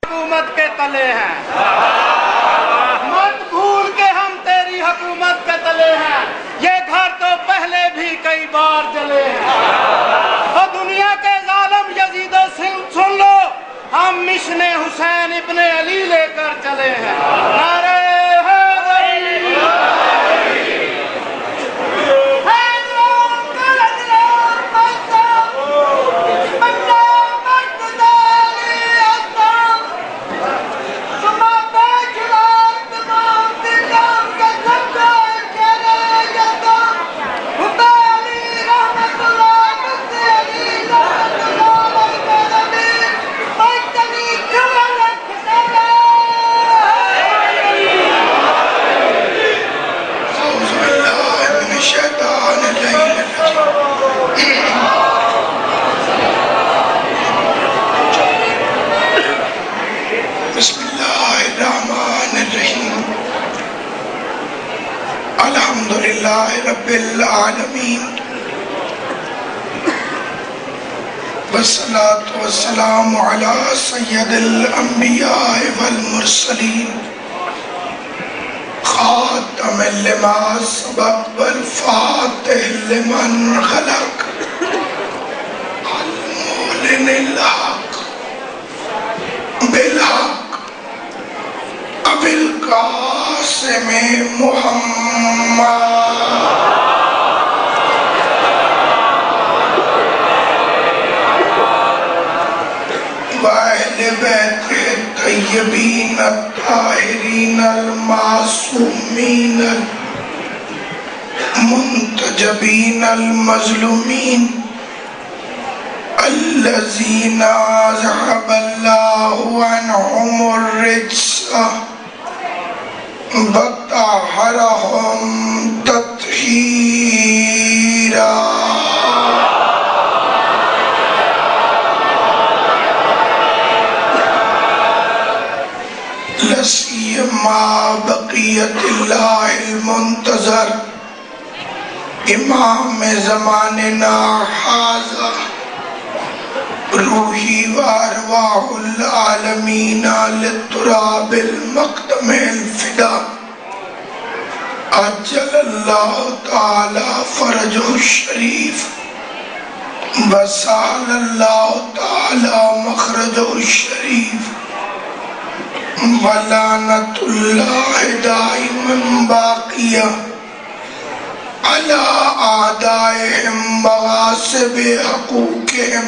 حکومت کے تلے ہیں، مت بھول کے ہم تیری حکومت کے تلے ہیں، یہ گھر تو پہلے بھی کئی بار جلے ہیں۔ اور دنیا کے ظالم یزید و سن لو، ہم مشن حسین ابن علی لے کر چلے ہیں۔ نعرہ الحمدللہ رب العالمین والصلاة والسلام علی سید الانبیاء والمرسلین خاتم لما سبق والفاتح لمن خلق المعلن الحق بالحق ابی القاسم محمد وأہل بیت الطیبین الطاہرین المعصومین المنتجبین المظلومین الذین ذهب اللہ عنہم الرجس وطہرہم تطہیرا۔ لسیما بقیت اللہ المنتظر امام زماننا ھذا روحی وارواح العالمین للتراب المقدم الفدا عجل اللہ تعالی فرجہ الشریف وسال اللہ تعالی مخرجہ الشریف ولعنت اللہ دائما باقیہ علی اعدائہم وغاصب حقوقہم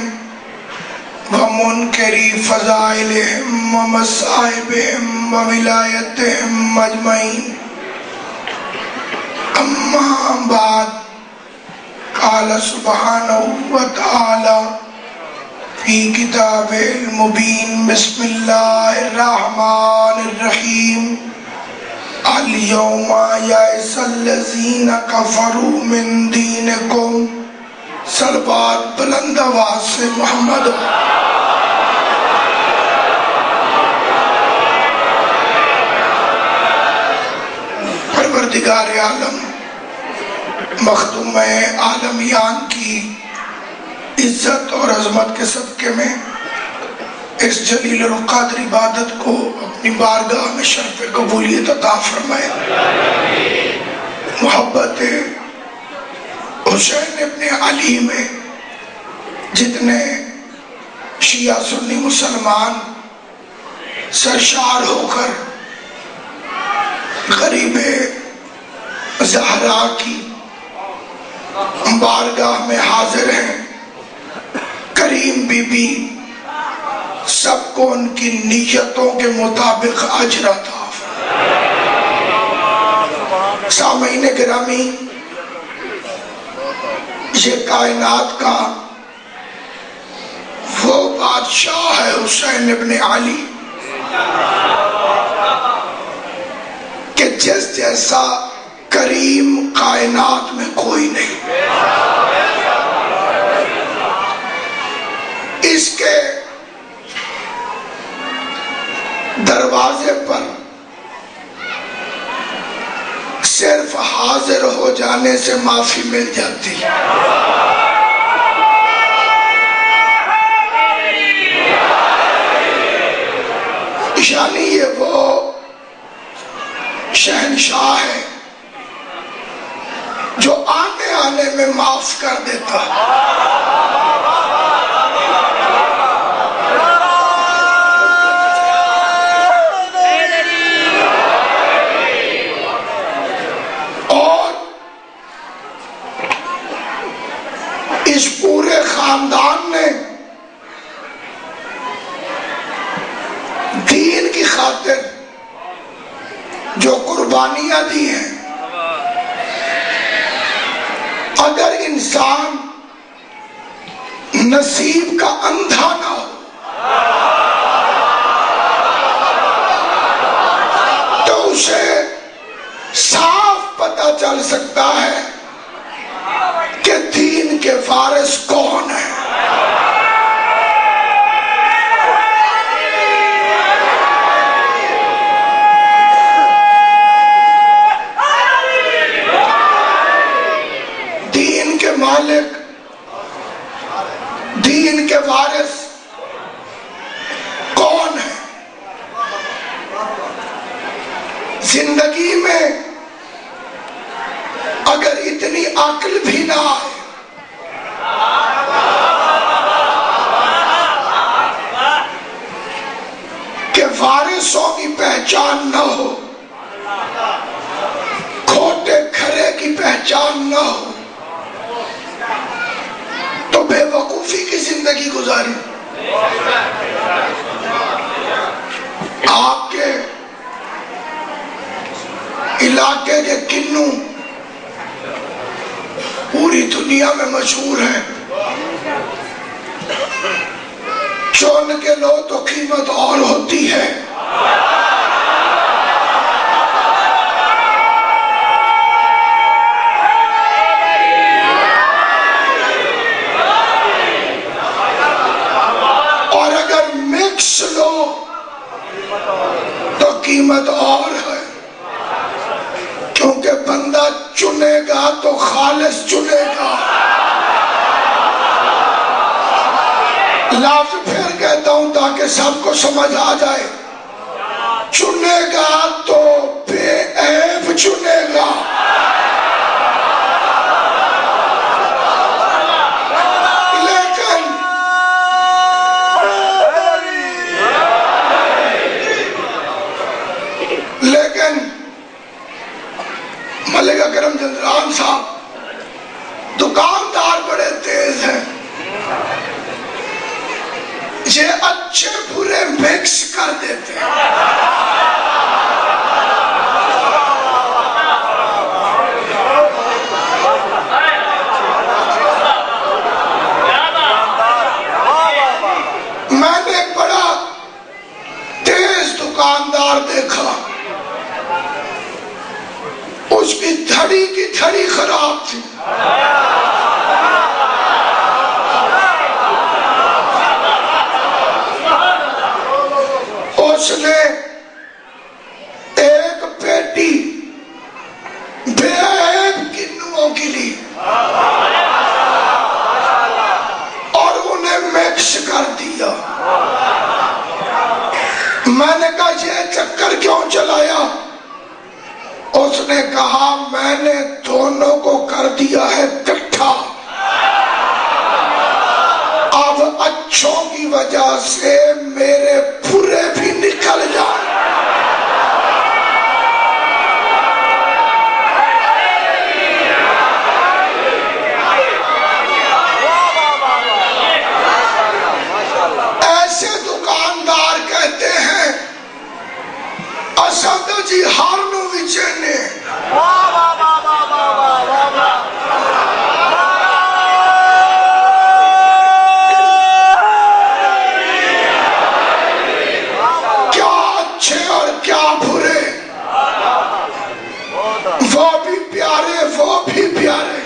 ومنکری فضائلہم ومصائبہم وولایتہم مجمعین۔ اما بعد، قال سبحانہ وتعالی فی کتاب المبین بسم اللہ الرحمن الرحیم الیوم یئس الذین کفروا من دینکم۔ صلوات بلند آواز سے محمد۔ پروردگار عالم مخدوم عالمیان کی عزت اور عظمت کے صدقے میں اس جلیل القدر عبادت کو اپنی بارگاہ میں شرف قبولیت عطا فرمائے۔ محبت حسین ابن علی میں جتنے شیعہ سنی مسلمان سرشار ہو کر غریب زہرا کی بارگاہ میں حاضر ہیں، کریم بی بی سب کو ان کی نیتوں کے مطابق اجر عطا فرمائے۔ سامعین گرامی، یہ کائنات کا وہ بادشاہ ہے حسین ابن علی کہ جس جیسا کریم کائنات میں کوئی نہیں۔ اس کے دروازے پر صرف حاضر ہو جانے سے معافی مل جاتی۔ یعنی یہ وہ شہنشاہ ہے جو آنے آنے میں معاف کر دیتا ہے۔ اور اس پورے خاندان نے دین کی خاطر جو قربانیاں دی ہیں، اگر انسان نصیب کا اندھا نہ ہو تو اسے صاف پتہ چل سکتا ہے کہ دین کے وارث کون ہیں۔ مالک، دین کے وارث کون ہے؟ زندگی میں اگر اتنی عقل بھی نہ آئے کہ وارثوں کی پہچان نہ ہو، کھوٹے کھرے کی پہچان نہ ہو، تو بے وقوفی کی زندگی گزاری۔ آپ کے علاقے کے کنو پوری دنیا میں مشہور ہیں، چون کے لو تو قیمت اور ہوتی ہے۔ تو قیمت اور ہے، کیونکہ بندہ چنے گا تو خالص چنے گا۔ لفظ پھر کہتا ہوں تاکہ سب کو سمجھ آ جائے، چنے گا تو بے عیب چنے گا۔ ملک اکرم چندران صاحب دکاندار بڑے تیز ہیں، یہ اچھے برے مکس کر دیتے ہیں۔ میں نے ایک بڑا تیز دکاندار دیکھا، اس کی دھڑی کی دھڑی خراب تھی، اس نے ایک پیٹی بے عیب کنوں کی لی اور انہیں مکس کر دیا۔ میں نے کہا یہ چکر کیوں چلایا؟ اس نے کہا میں نے دونوں کو کر دیا ہے اکٹھا، اب اچھوں کی وجہ سے میرے برے بھی نکل جائیں۔ ایسے دکاندار کہتے ہیں اسد جی ہارنو وچنے کیا اچھے اور کیا برے، وہ بھی پیارے وہ بھی پیارے۔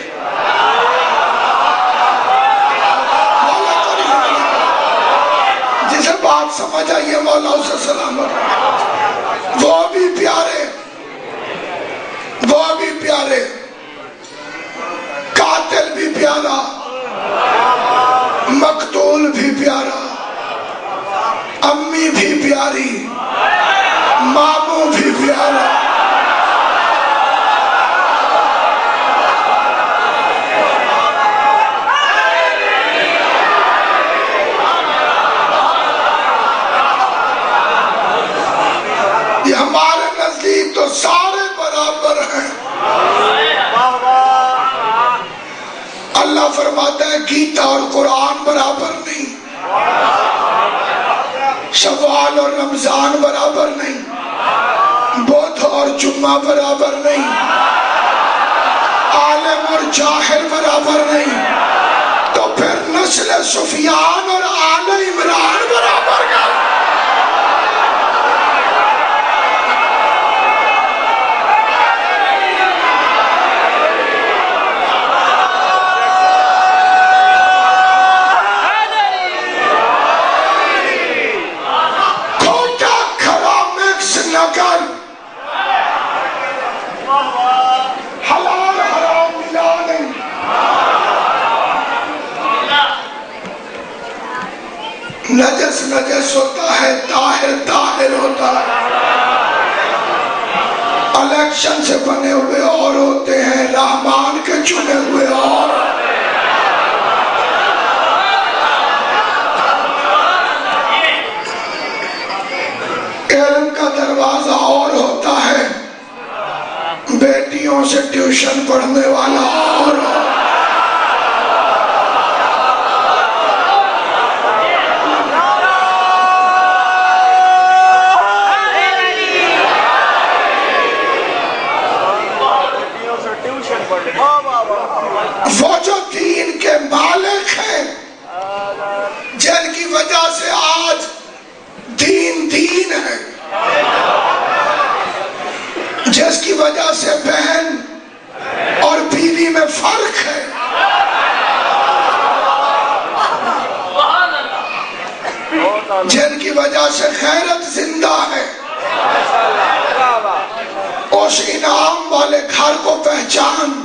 جسے بات سمجھ آئیے مولا اسے سلامت، وہ بھی پیارے وہ بھی پیارے، قاتل بھی پیارا، مقتول بھی پیارا، امی بھی پیاری، ہے گیتا اور قرآن برابر نہیں، شوال اور رمضان برابر نہیں، بدھ اور جمعہ برابر نہیں، عالم اور جاہل برابر نہیں، تو پھر نسل سفیان اور آل عمران برابر کا کھوٹا کھرا مکس نہ کر، حلال حرام ملا نہیں، نجس نجس ہوتا ہے، طاہر طاہر ہوتا ہے، الیکشن سے بنے ہوئے اور ہوتے ہیں، رحمان کے چنے ہوئے اور، علم کا دروازہ اور ہوتا ہے، بیٹیوں سے ٹیوشن پڑھنے والا اور وہ جو دین کے مالک ہیں، جن کی وجہ سے آج دین دین ہے، جس کی وجہ سے بہن اور بیوی میں فرق ہے، جن کی وجہ سے غیرت زندہ ہے، اس انعام والے گھر کو پہچان،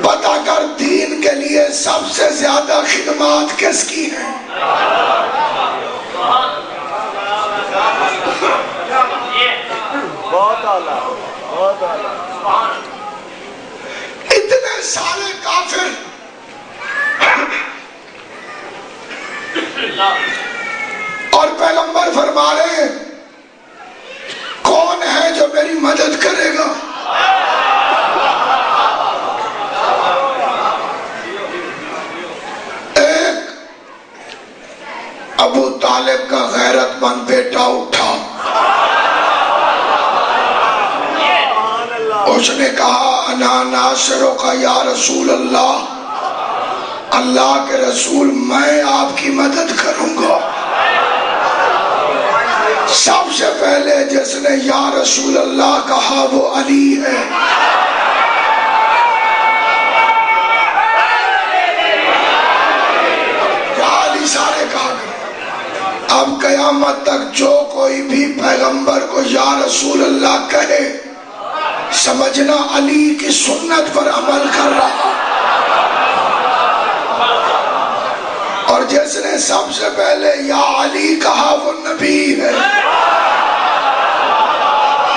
پتا کر دین کے لیے سب سے زیادہ خدمات کس کی ہیں؟ اتنے سارے کافر اور پیغمبر فرما رہے ہیں کون ہے جو میری مدد کرے گا؟ ایک ابو طالب کا غیرت مند بیٹا اٹھا، اس نے کہا انا ناصرک یا رسول اللہ، اللہ کے رسول میں آپ کی مدد کروں گا۔ سب سے پہلے جس نے یا رسول اللہ کہا وہ علی ہے۔ یا علی سارے کہا کریں۔ اب قیامت تک جو کوئی بھی پیغمبر کو یا رسول اللہ کہے، سمجھنا علی کی سنت پر عمل کر رہا، اور جس نے سب سے پہلے یا علی کہا وہ نبی ہے۔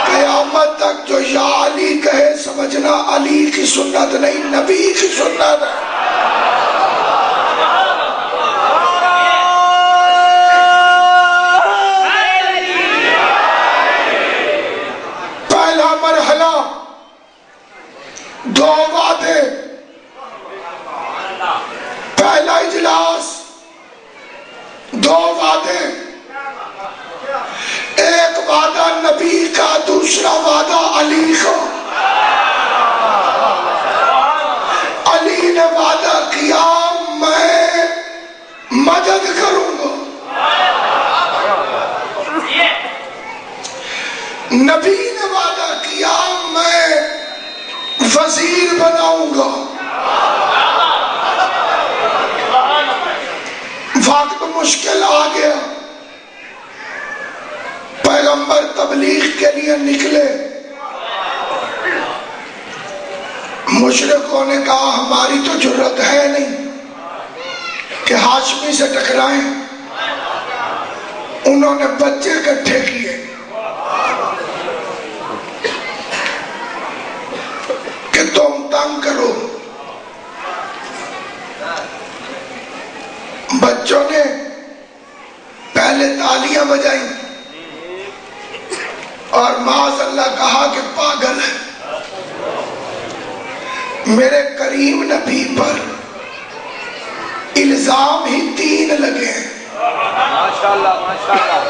قیامت تک جو یا علی کہے سمجھنا علی کی سنت نہیں، نبی کی سنت ہے۔ پہلا مرحلہ دو وعدے، پہلا اجلاس دو وعدے، ایک وعدہ نبی کا، دوسرا وعدہ علی کا۔ علی نے وعدہ کیا میں مدد کروں گا، نبی نے وعدہ کیا میں وزیر بناؤں گا۔ وقت مشکل آ گیا، پیغمبر تبلیغ کے لیے نکلے، مشرکوں نے کہا ہماری تو جرت ہے نہیں کہ ہاشمی سے ٹکرائیں، انہوں نے بچے اکٹھے کیے کہ تم تنگ کرو، بچوں نے پہلے تالیاں بجائیں اور معاذ اللہ کہا کہ پاگل ہے، میرے کریم نبی پر الزام ہی 3 لگے ہیں۔ ماشاءاللہ ماشاءاللہ۔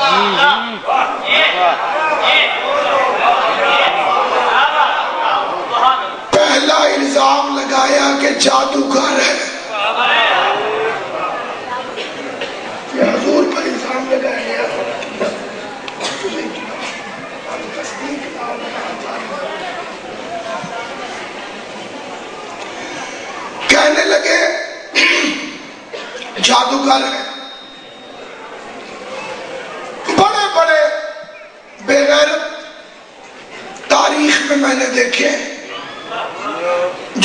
پہلا الزام لگایا کہ جادوگر ہے، یہ حضور پر الزام لگایا گیا۔ کہنے لگے جادوگر ہے۔ بڑے بڑے بے غیرت تاریخ میں میں نے دیکھے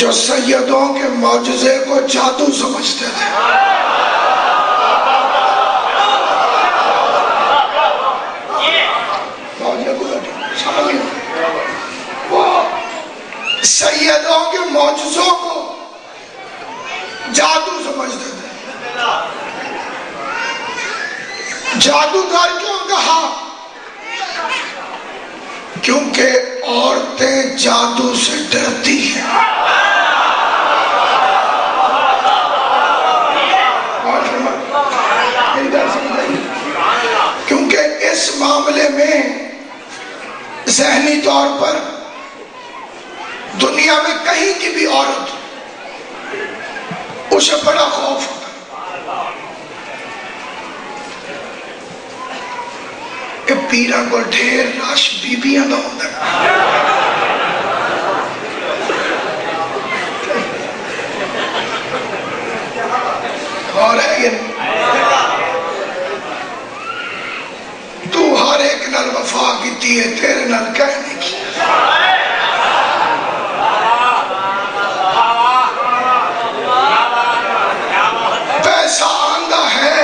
جو سیدوں کے معجزے کو جادو سمجھتے تھے۔ وہ سیدوں کے معجزوں کو جادو سمجھتے تھے۔ جادوگر کیوں کہا؟ کیونکہ عورتیں جادو سے ڈرتی ہیں۔ کیونکہ اس معاملے میں ذہنی طور پر دنیا میں کہیں کی بھی عورت اسے بڑا خوف ہوتا کہ پیرا کو ڈھیر راش بیبیاں نہ ہوتا اور ہے یہ تو ہر ایک نال وفا کی ہے، تیرے نال کہنے کی پیسہ آندہ ہے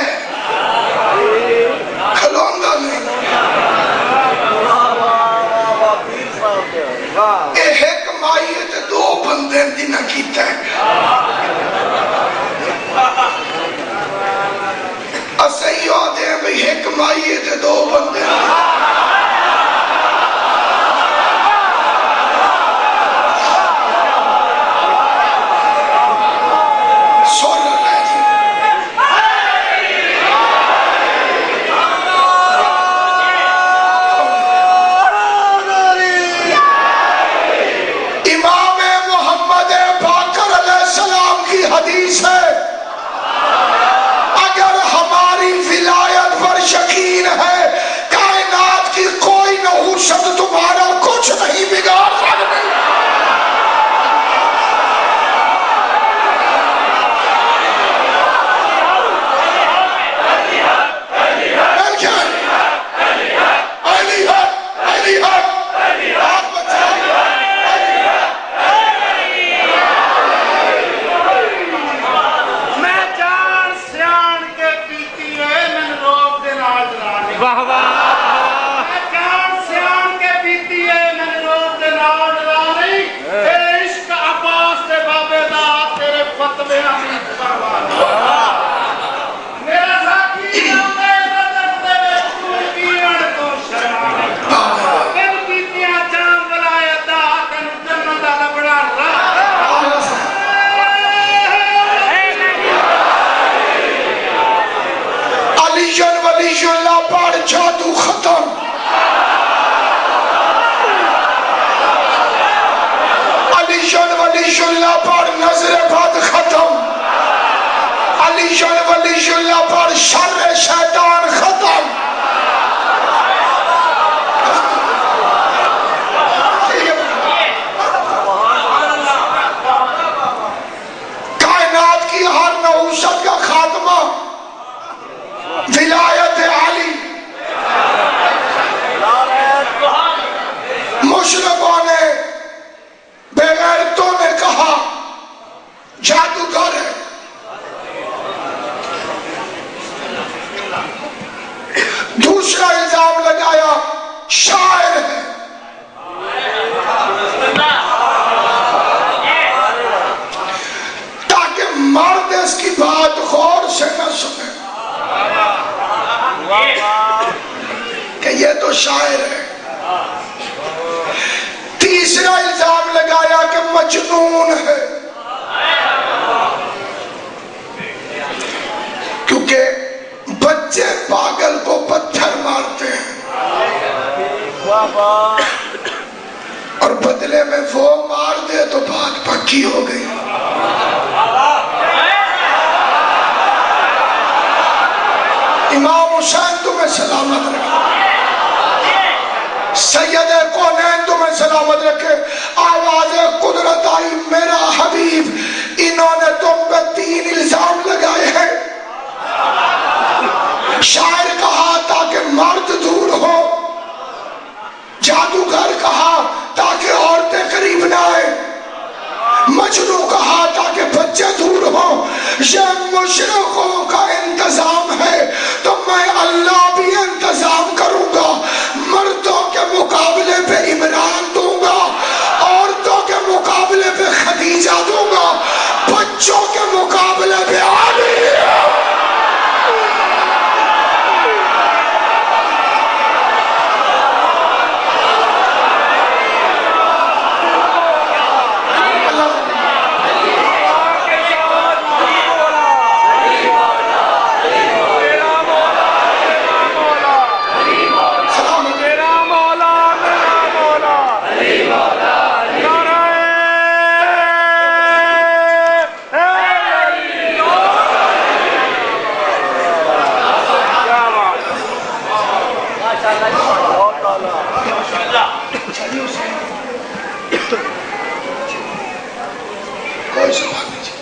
کھلونگا نہیں۔ ایک مائیت 2 بندے دینا کیتا ہے۔ اسے یاد ہے بھئی ایک مائیت 2 بندے تمہارا کچھ نہیں بگاڑ سکتے۔ میں جان سیان کے پیتی ہے میں روک دے نال جلانی۔ واہ واہ۔ جادو ختم۔ علی شان ولی اللہ پر نظر بد ختم۔ علی شان ولی اللہ پر شر شیطان ختم۔ کائنات کی ہر نحوست کا خاتمہ ولایت علی۔ مشرکوں نے بے غیرتوں نے کہا جادوگر ہے۔ دوسرا الزام لگایا شاعر ہے۔ تاکہ مرد اس کی بات غور سے نہ سنے کہ یہ تو شاعر ہے۔ تیسرا الزام لگایا کہ مجنون ہے۔ اور بدلے میں وہ مار دے تو بات پکی ہو گئی. امام حسین تمہیں سلامت رکھے, سید کونین تمہیں سلامت رکھے. آواز قدرت آئی میرا حبیب, انہوں نے تم پہ 3 الزام لگائے ہیں. شاعر کہا تاکہ مرد دور ہو, جادوگر کہا تاکہ عورتیں قریب نہ آئے, مجنو کہا تاکہ بچے دور ہوں. یہ مشرقوں کا انتظام ہے تو میں اللہ بھی انتظام کروں گا. مردوں کے مقابلے پہ عمران دوں گا, عورتوں کے مقابلے پہ خدیجہ دوں گا, بچوں کے مقابلے پہ علی. کوئی سوال نہیں,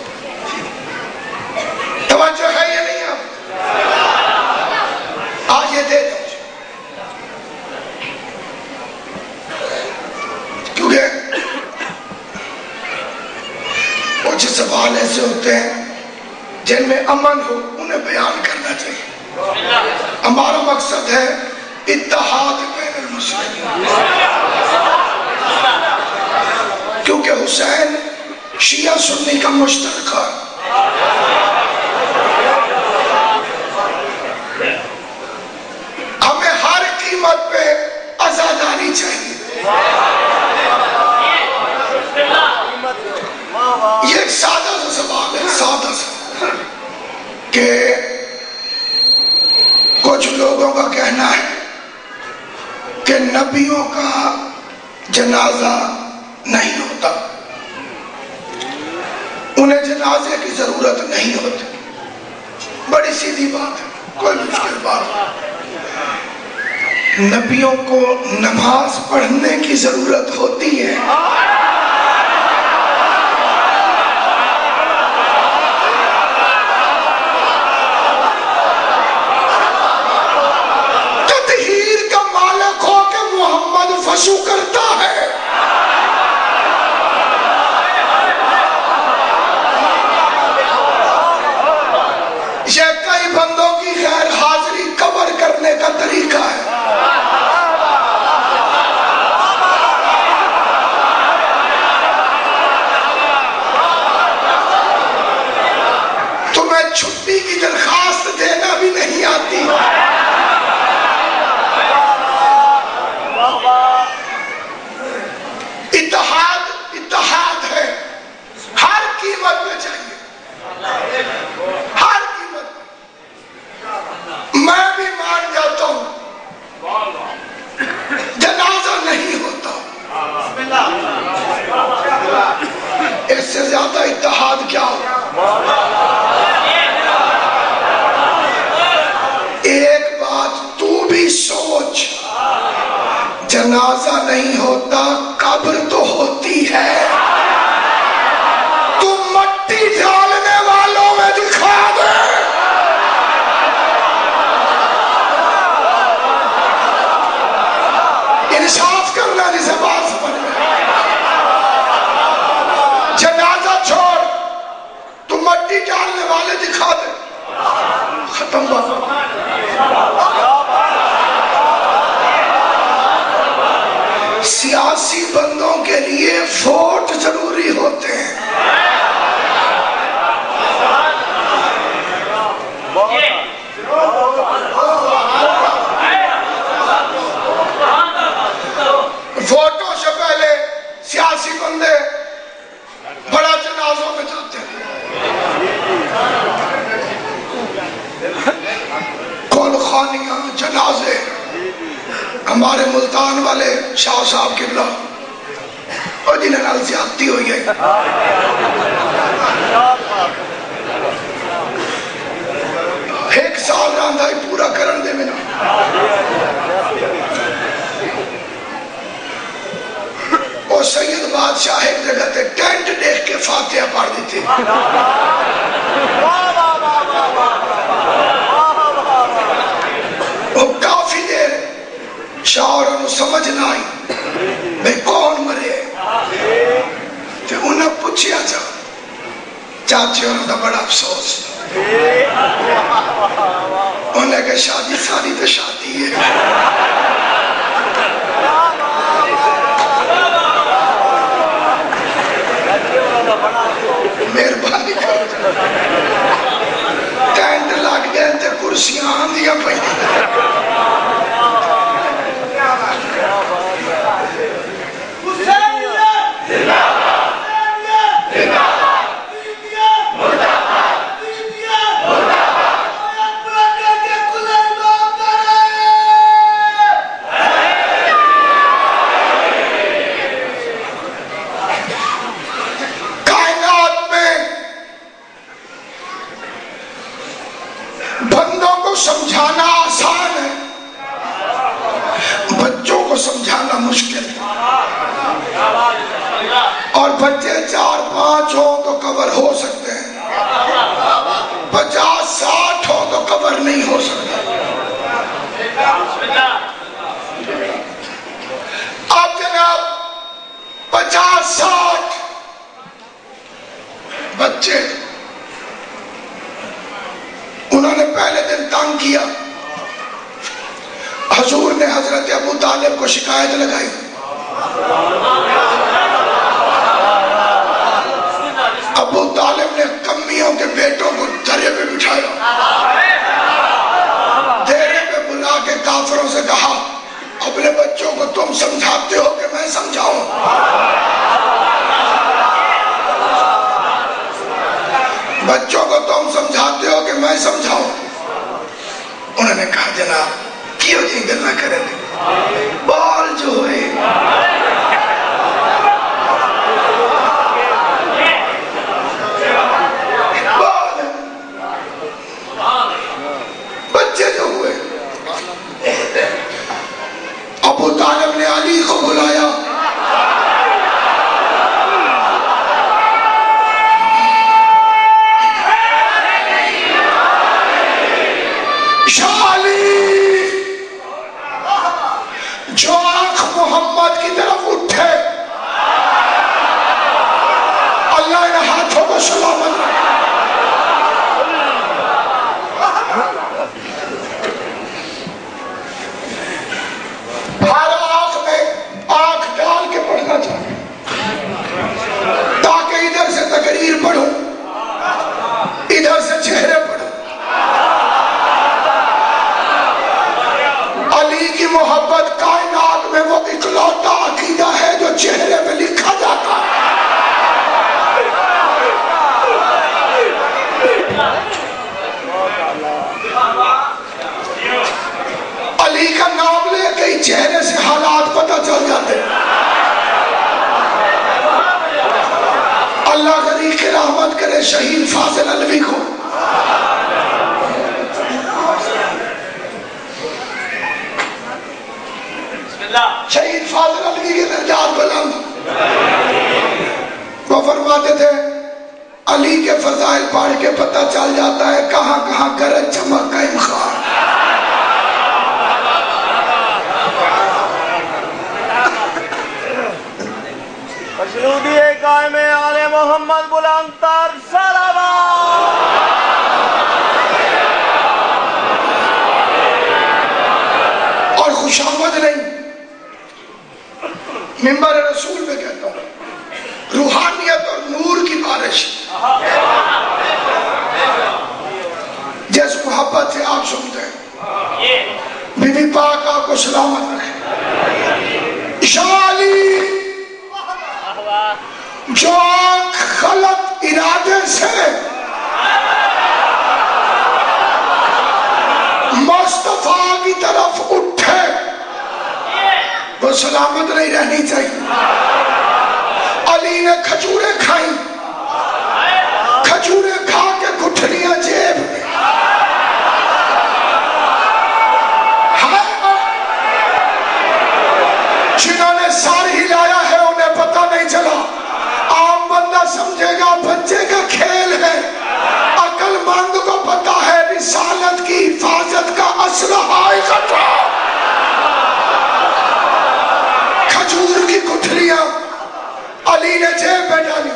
توجہ ہے یا نہیں؟ آپ آج یہ دے دو, کیونکہ کچھ سوال ایسے ہوتے ہیں جن میں امن ہو, انہیں بیان کرنا چاہیے. ہمارا مقصد ہے اتحاد بین المسلمین, کیونکہ حسین شیعہ سنی کا مشترکہ. ہمیں ہر قیمت پہ عزاداری چاہیے. یہ ایک سادہ سا سوال ہے, سادہ سا, کہ کچھ لوگوں کا کہنا ہے کہ نبیوں کا جنازہ نہیں ہوتا, انہیں جنازے کی ضرورت نہیں ہوتی. بڑی سیدھی بات ہے, کوئی مشکل بات نہیں. نبیوں کو نماز پڑھنے کی ضرورت ہوتی ہے. تطہیر کا مالک ہو کہ محمد وضو کرتا ہے. یہ کئی بندوں کی غیر حاضری کور کرنے کا طریقہ ہے. تمہیں چھٹی کی درخواست دینا بھی نہیں آتی. اتحاد ہے, ہر قیمت میں چاہیے, ہر قیمت. میں بھی مان جاتا ہوں جنازہ نہیں ہوتا, اس سے زیادہ اتحاد کیا ہو. ایک بات تو بھی سوچ, جنازہ نہیں ہوتا, قبر تو ہوتی ہے. تم مٹی ڈالنے والوں میں دکھا دے. انصاف کرنا جسے بات سمجھ میں. جنازہ چھوڑ, تم مٹی ڈالنے والے دکھا دے, ختم بات. سیاسی بندوں کے لیے ووٹ ضروری ہوتے ہیں. ووٹوں سے پہلے سیاسی بندے بڑا جنازوں میں جاتے ہیں. کل خانیاں, جنازے, ہمارے ملتان والے شاہ صاحب قبلہ اور جنہیں نال زیادتی ہوئی ہے، ایک سال راندہ ہی پورا کرن دے میں نا اور سید بادشاہ ایک جگہ تے ٹینٹ دیکھ کے فاتحہ پڑھ دیتے، وہ کافی دیر شاعروں نے سمجھ نہ آئی بھئی کون مرے، تو انہیں پوچھیا چاچے انہوں نے بڑا افسوس، انہیں کہ شادی ساری تو شادی ہے، مہربانی کرو ٹینٹ لگ گئے تے کرسیاں آندیاں پہ سمجھانا آسان ہے، بچوں کو سمجھانا مشکل ہے، اور بچے 4-5 ہوں تو کور ہو سکتے ہیں، 50-60 ہوں تو کور نہیں ہو سکتے۔ اب جناب 50-60 بچے انہوں نے پہلے دن تنگ کیا، حضور نے حضرت ابو طالب کو شکایت لگائی، ابو طالب نے کمیوں کے بیٹوں کو درے پہ بٹھایا، دیرے پہ بلا کے کافروں سے کہا اپنے بچوں کو تم سمجھاتے ہو کہ میں سمجھاؤں؟ بچوں کو تم سمجھاتے ہو کہ میں سمجھاؤں؟ انہوں نے کہا جناب کیوں جی گل نہ کریں بال جو ہے بال بچے جو ہوئے، ابو طالب نے علی کو بلایا، جو آنکھ محمد کی طرف اٹھے اللہ ان ہاتھوں کو سلامت ہر آنکھ میں آنکھ ڈال کے پڑھنا چاہیے تاکہ ادھر سے تقریر پڑھوں ادھر سے چہرے پڑھوں۔ علی کی محبت کائنات میں وہ اکلوتا عقیدہ ہے جو چہرے پہ لکھا جاتا ہے۔ علی کا نام لے کے ہی چہرے سے حالات پتہ چل جاتے ہیں۔ اللہ غنی کی رحمت کرے شہید فاضل علوی کو، شہید فاضل علوی کے درجات بلند، وہ فرماتے تھے علی کے فضائل پڑھ کے پتہ چل جاتا ہے کہاں کہاں گرج چمک قائم خان۔ مشروطی قائم آل محمد بلند تر صلوات۔ اور خوشامد نہیں، منبر رسول میں کہتا ہوں روحانیت اور نور کی بارش جس محبت سے آپ سنتے ہیں، بی بی پاک آپ کو سلامت رکھے۔ شالی جو آنکھ غلط ارادے سے مصطفیٰ کی طرف اٹھے سلامت نہیں رہنی چاہیے. علی نے کھجوریں کھائیں, کھجوریں کھا کے گٹھلیاں جیب میں. جنہوں نے سر ہلایا ہے انہیں پتہ نہیں چلا. عام بندہ سمجھے گا بچے کا کھیل ہے, عقل مند کو پتا ہے رسالت کی حفاظت کا اسلحہ اکٹھا. کھجور کی گٹھلیاں علی نے جیب میں ڈالی.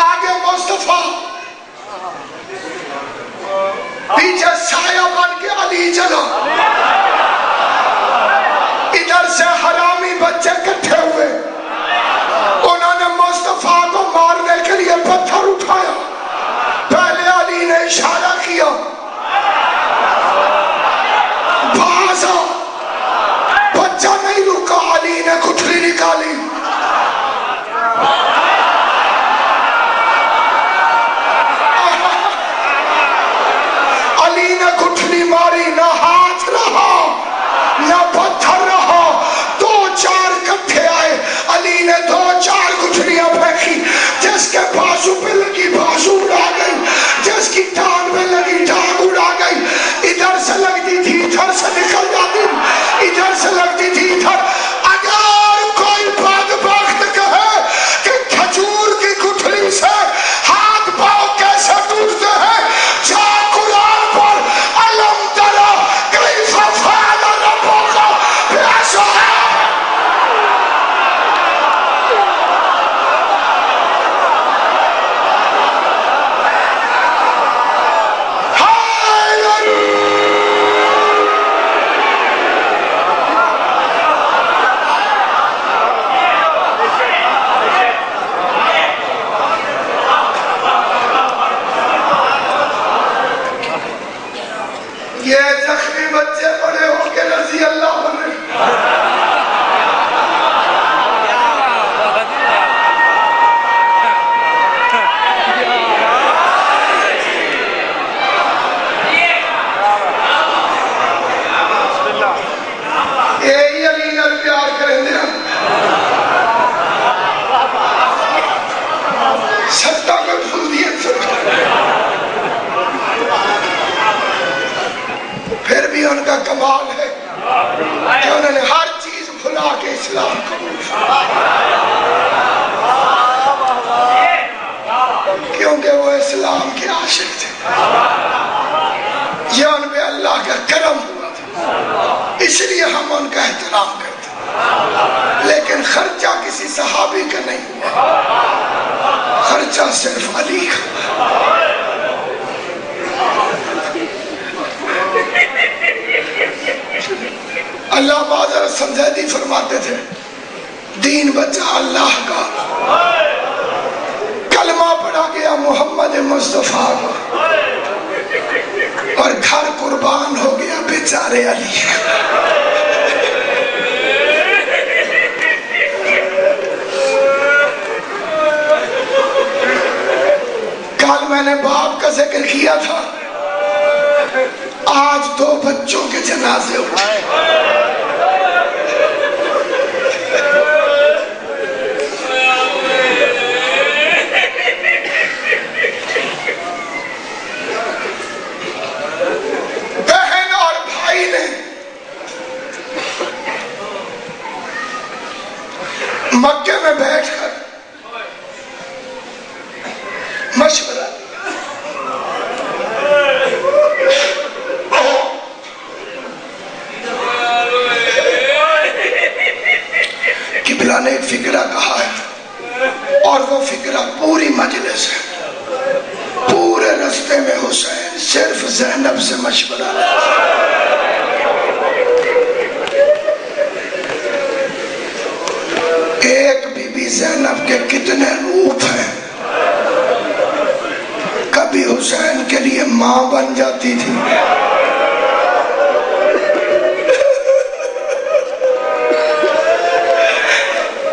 آگے مصطفیٰ, پیچھے سایہ بن کے علی چلا. ادھر سے حرامی بچے کٹھے ہوئے, انہوں نے مصطفیٰ کو مارنے کے لیے پتھر اٹھایا. پہلے علی نے اشارہ کیا, بھاسا, بچہ نہیں رکا. علی نے گٹھلی نکالی, علی نے گٹھلی ماری. نہ ہاتھ رہا نہ پتھر رہا, دو چار کٹھے آئے. علی نے دو چار گٹھلیاں پھینکی. جس کے بازو پہ لگی بازو اڑا گئی, جس کی ٹانگ میں لگی ٹانگ اڑا گئی. ادھر سے لگتی تھی ادھر سے نکل جاتی, ادھر سے لگتی تھی ادھر. اگر کوئی بدبخت کہے کہ کھجور کی گٹھلی سے ہاتھ پاؤں کیسے ٹوٹتے ہیں, جا قرآن پر علم ترا کیف فعل ربک باصحاب. یہ زخمی بچے بڑے ہو کے رضی اللہ عنہ. یہی علی نال پیار کریں دے, ستا کوئی فضیت سے. پھر بھی ان کا کمال ہے کہ انہوں نے ہر چیز بھلا کے اسلام قبول کیا, کیونکہ وہ اسلام کے عاشق تھے. یہ ان پہ اللہ کا کرم ہوا تھا, اس لیے ہم ان کا احترام کرتے ہیں. لیکن خرچہ کسی صحابی کا نہیں ہوا, خرچہ صرف علی کا. اللہ معذرت سمجھیدی فرماتے تھے, دین بچا اللہ کا, کلمہ پڑھا گیا محمد مصطفیٰ کا, اور گھر قربان ہو گیا بیچارے علی کا. کل میں نے باپ کا ذکر کیا تھا, آج دو بچوں کے جنازے اٹھے. بہن اور بھائی نے مکے میں بیٹھ کر مشورہ قبلہ نے ایک فکرہ کہا ہے, اور وہ فکرہ پوری مجلس ہے. پورے رستے میں حسین صرف زینب سے مشورہ ایک بی بی زینب کے کتنے روپ ہیں. کبھی حسین کے لیے ماں بن جاتی تھی,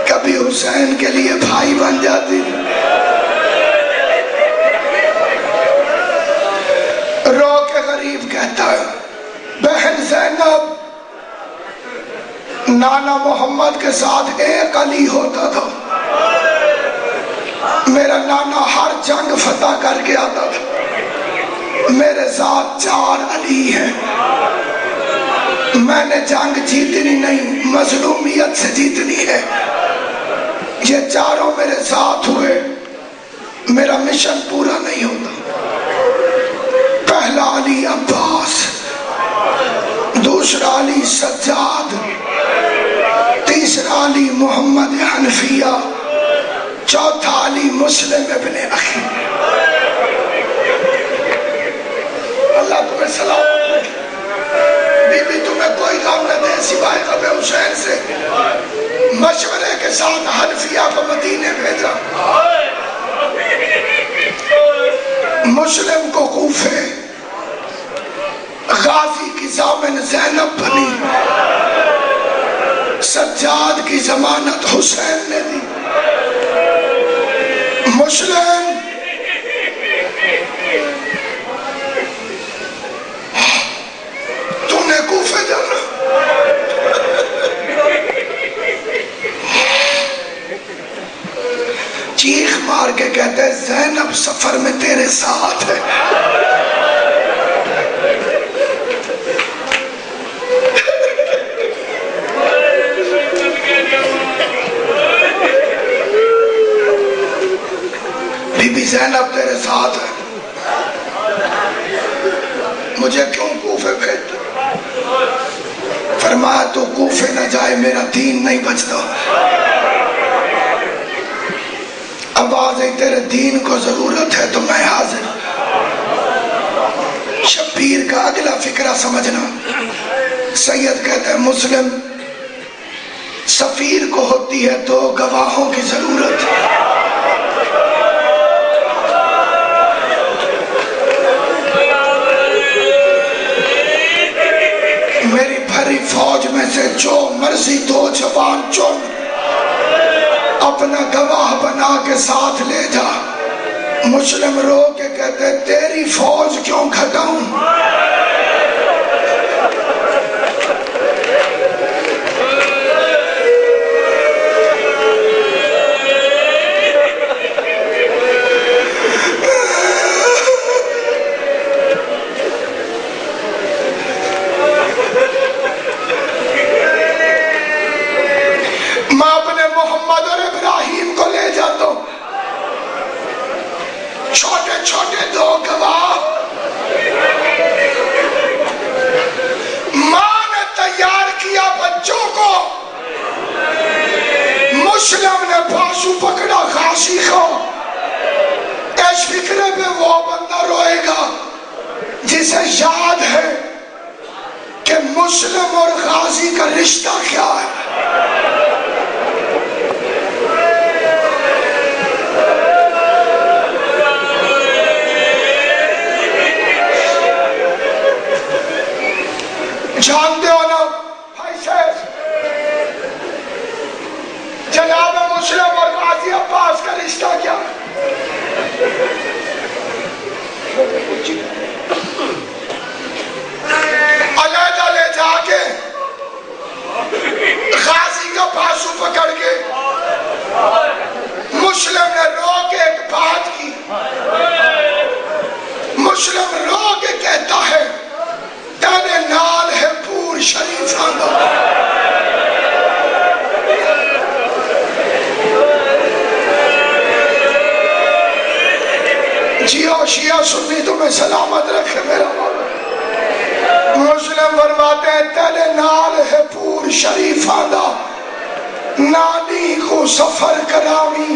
کبھی حسین کے لیے بھائی بن جاتی تھی. رو کے غریب کہتا ہے, بہن نانا محمد کے ساتھ ایک علی ہوتا تھا. میرا نانا ہر جنگ فتح کر کے آتا تھا. میرے ساتھ 4 علی ہیں. میں نے جنگ جیتنی نہیں، مظلومیت سے جیتنی ہے. یہ چاروں میرے ساتھ ہوئے، میرا مشن پورا نہیں ہوتا. پہلا علی عباس، دوسرا علی سجاد، تیسرا علی محمد حنفیہ، چوتھا علی مسلم ابن اخی. اللہ تمہیں سلامت رکھے. بی بی تمہیں کوئی غم نہ دے سوائے غم حسین سے. مشورے کے ساتھ حنفیہ کو مدینے بھیجا، مسلم کو کوفے، غازی کی ضامن زینب بنی، سجاد کی ضمانت حسین نے دی. مسلم تو نے کوفے جانا. چیخ مار کے کہتے ہیں زینب سفر میں تیرے ساتھ ہے. بی بی زینب تیرے ساتھ ہے. مجھے کیوں کوفے بھیجتا؟ فرمایا تو کوفے نہ جائے میرا دین نہیں بچتا. آواز ہے تیرے دین کو ضرورت ہے تو میں حاضر. شبیر کا اگلا فکرہ سمجھنا. سید کہتا ہے مسلم سفیر کو ہوتی ہے 2 گواہوں کی ضرورت. میری بھری فوج میں سے جو مرضی 2 جوان چن، اپنا گواہ بنا کے ساتھ لے جا. مسلم رو کے کہتے تیری فوج کیوں گھٹاؤں؟ محمد اور ابراہیم کو لے جاتا ہوں. چھوٹے چھوٹے 2 گواہ. ماں نے تیار کیا بچوں کو. مسلم نے بازو پکڑا غازی کو. اس فکرے پہ وہ بندہ روئے گا جسے یاد ہے کہ مسلم اور غازی کا رشتہ کیا ہے. جانتے ہو نا بھائی صاحب، جناب مسلم اور غازی عباس کا رشتہ کیا ہے؟ علیحدہ لے جا کے غازی کا بازو پکڑ کے مسلم نے رو کے ایک بات کی. مسلم رو کے کہتا ہے تیرے نال ہے پور شریف آنگا. جیو شیعہ سنی تمہیں سلامت رکھے میرا مولا. مسلم فرماتے ہیں تیرے نال ہے پور شریف آنگا. نانی کو سفر کرامی،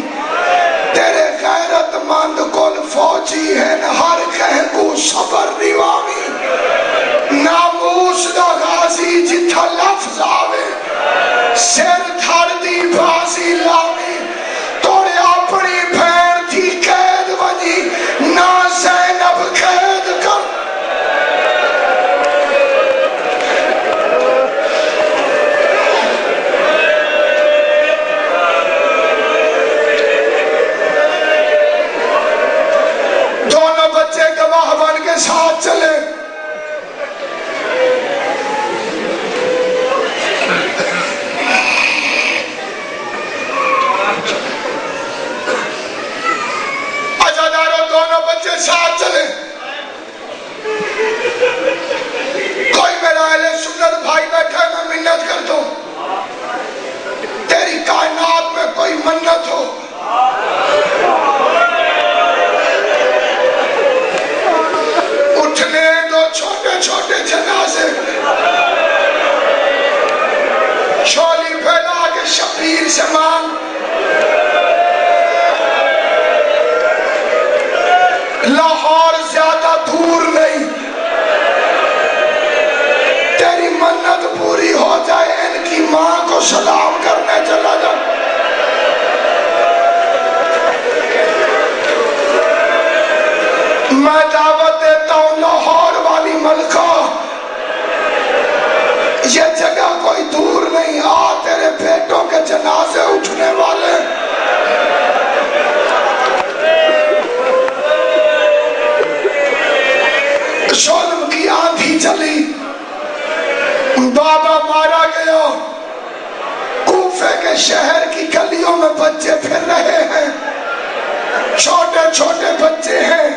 تیرے غیرت مند کل فوجی ہیں ہر کہہ کو صبر نیوامی. ناموس دا غازی جتھا لفظ آوے سر دھڑ دی بازی لاوی. توڑے اپنی بھین تھی قید ونی نا زینب قید کر. دونوں بچے گواہ بن کے ساتھ چلے. سنت پوری ہو جائے ان کی ماں کو سلام کرنے چلا جاؤں. میں دعوت دیتا ہوں لاہور والی ملکہ، یہ جگہ کوئی دور نہیں، آ تیرے بیٹوں کے جنازے اٹھنے والے. ظلم کی آندھی چلی، بابا مارا گیا، کوفے کے شہر کی گلیوں میں بچے پھر رہے ہیں، چھوٹے چھوٹے بچے ہیں،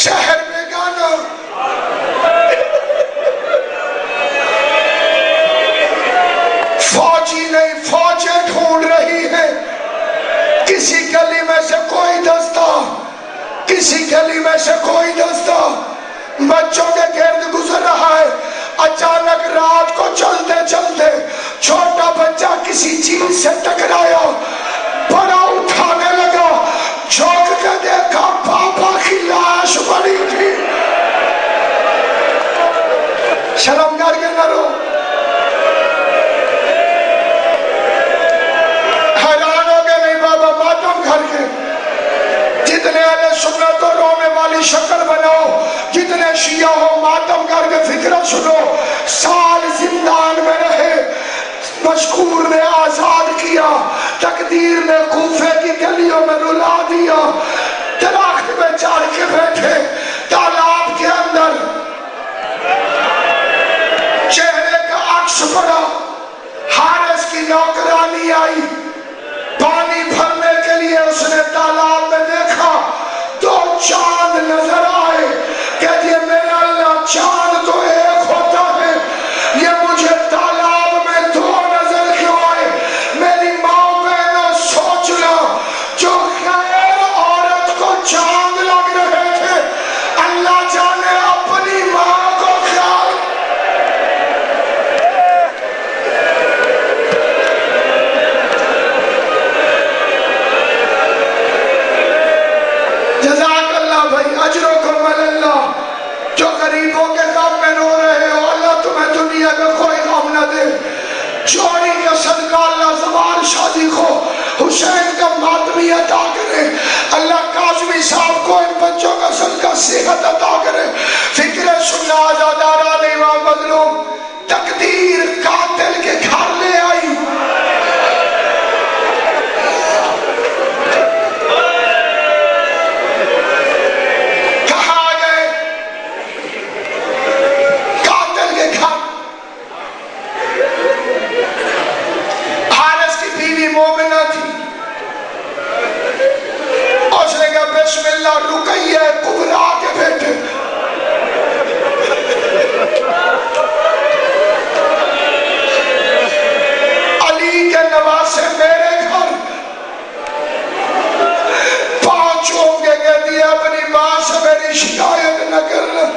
شہر میں گانا. فوجی نہیں، فوجیں ڈھونڈ رہی ہیں. کسی گلی میں سے کوئی دستہ، کسی گلی میں سے کوئی دستہ بچوں کے گرد گزر رہا ہے. اچانک رات کو چلتے چلتے چھوٹا بچہ کسی چیز سے ٹکرایا، بڑا اٹھانے لگا، جھوک کے دیکھا پاپا کی لاش پڑی تھی. شرم کر کے نہ رو. حیران ہو گئے نہیں بابا ماتم گھر کے. جتنے اہل سنت و رونے والی شکل بناؤ، جتنے شیعہ ہو ماتم کر کے فکرہ سنو. سال زندان میں رہے، مشکور نے آزاد کیا، تقدیر نے کوفے کی گلیوں میں رلا دیا. درخت میں چڑھ کے بیٹھے تالاب کے اندر، چہرے کا عکس پڑا. حارث کی نوکرانی آئی، پانی بھرنے کے لیے اس نے تالاب میں دیکھا، دو چاند نظر آئے. کہتی ہے میرا اللہ، چاند تو ایک ہوتا ہے، یہ مجھے تالاب میں دو نظر کیوں آئے؟ میری ماں بہنوں سوچ لو، جو غیر عورت کو چاند لگ رہے تھے، اللہ جانے اپنی ماں کو خیال. جزاک اللہ بھائی، اجرکم اللہ. جو غریبوں کے غم میں رو رہے ہو، اللہ تمہیں دنیا میں کوئی غم نہ دے. چوری کا صدقہ اللہ زوال شادی کو حسین کا ماتمی عطا کرے. اللہ کاظمی صاحب کو ان بچوں کا صدقہ صحت عطا کرے. فکر سننا آزاداران امام مظلوم، تقدیر قاتل کے گھر لے آئی. مومنہ تھی، اس نے کہا بسم اللہ، رقیہ کبریٰ کے بیٹے. علی کے نواسے میرے گھر. پانچوں کے کہہ دیا اپنی ماں سے میری شکایت نہ کرنا،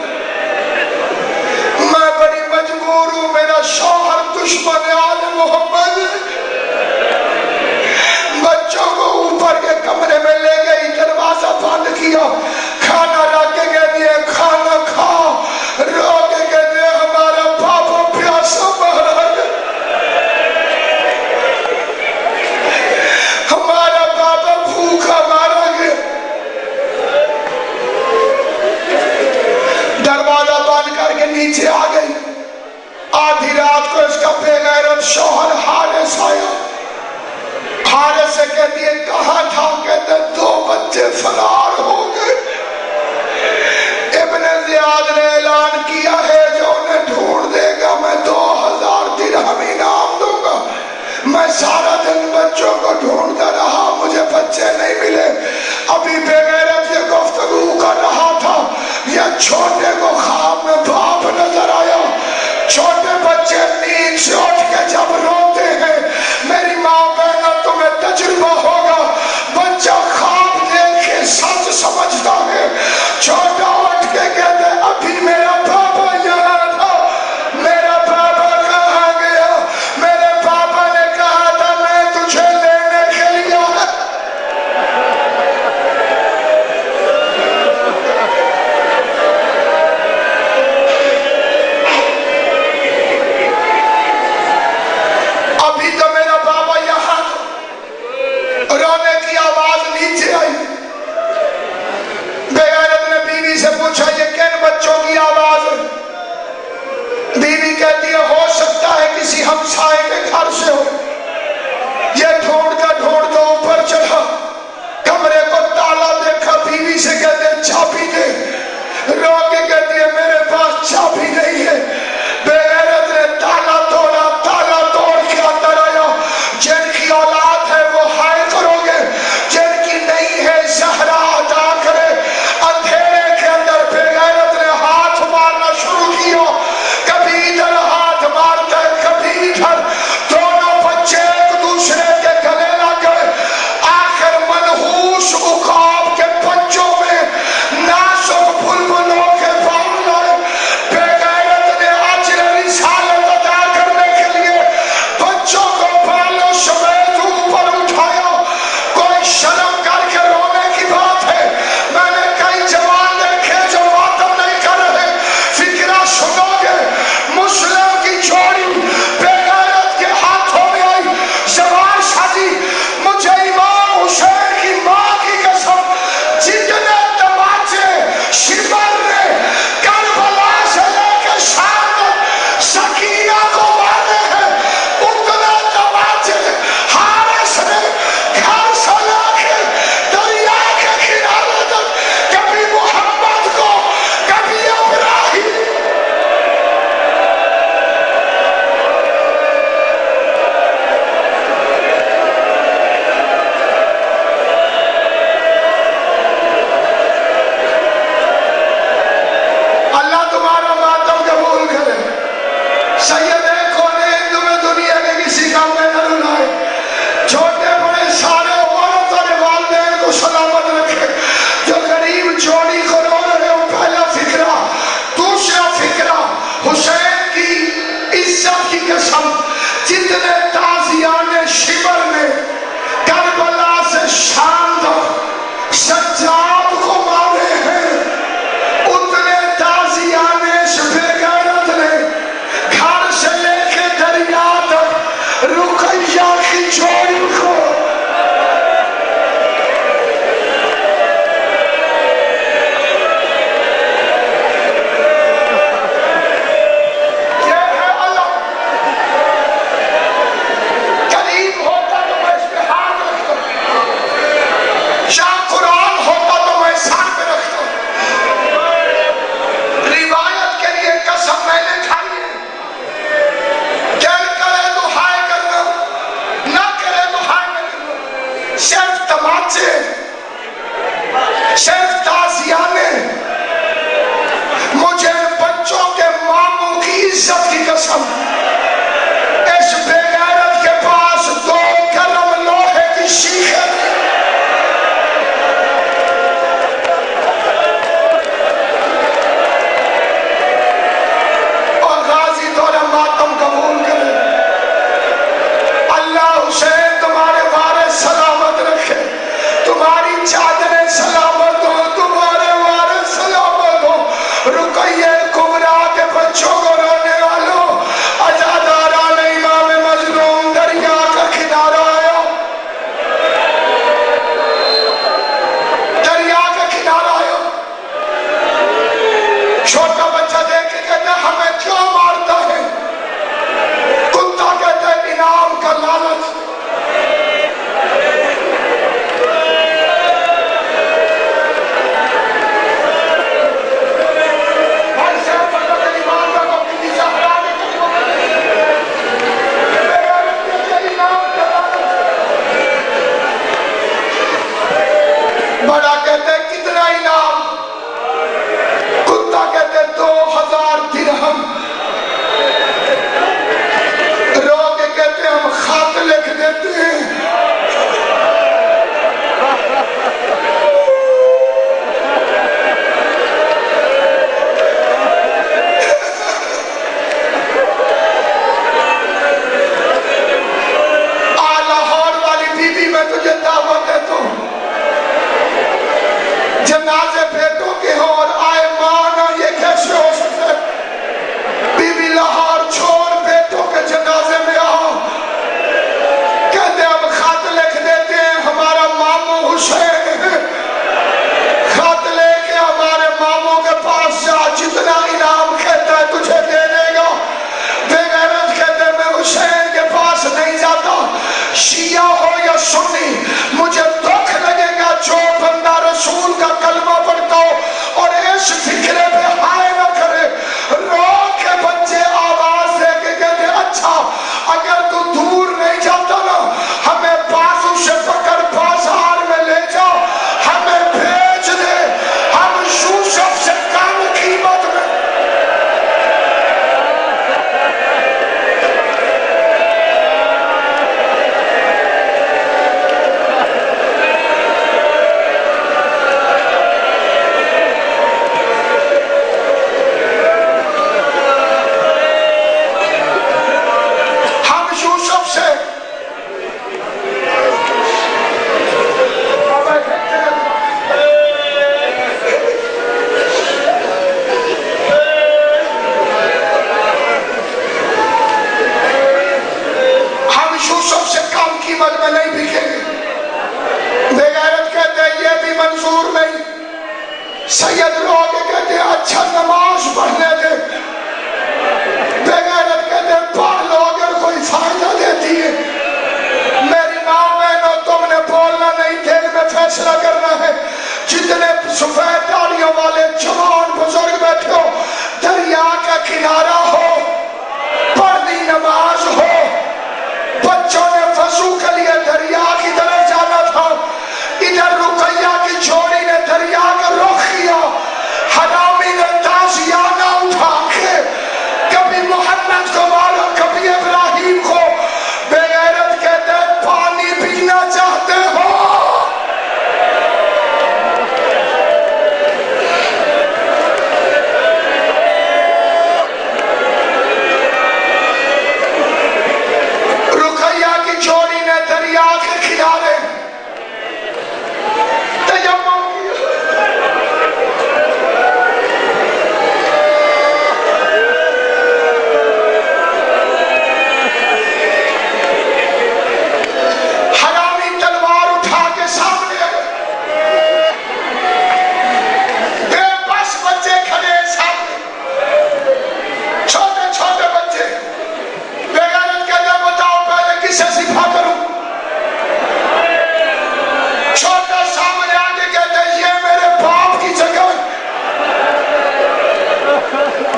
میں بڑی مجبور ہوں، میرا شوہر دشمن آل محمد. بچوں کو اوپر کے کمرے میں لے گئی، دروازہ بند کیا، کھانا رکھ کے کہہ دیا کھانا کھا. رو کے کہہ دیا ہمارا پاپا پیاسا مارا گیا، ہمارا پاپا بھوکا مارا گیا. دروازہ بند کر کے نیچے آ گئی. آدھی رات کو اس کا بے غیرت شوہر حارث آیا. حارث سے کہتی ہے کہاں تھا؟ کہتے دو بچے فرار ہو گئے. ابن زیاد نے اعلان کیا ہے جو انہیں ڈھونڈ دے گا میں 2000 درہم انعام دوں گا. میں سارا دن بچوں کو ڈھونڈتا رہا، مجھے بچے نہیں ملے. ابھی بے غیرت یہ گفتگو کر رہا تھا، یہ چھوٹے کو خواب میں باپ نظر آیا. چھوٹے بچے نیند سے اٹھ کے جب روتے ہیں، میری ماں بہنوں تمہیں تجربہ ہوگا، بچہ خواب دیکھ کے سچ سمجھتا ہے. چھوٹا اٹھ کے کہتے ابھی میرا پاپا یہاں تھا، میرا پاپا کہاں گیا؟ میرے پاپا نے کہا تھا میں تجھے لینے کے لیے. جتنے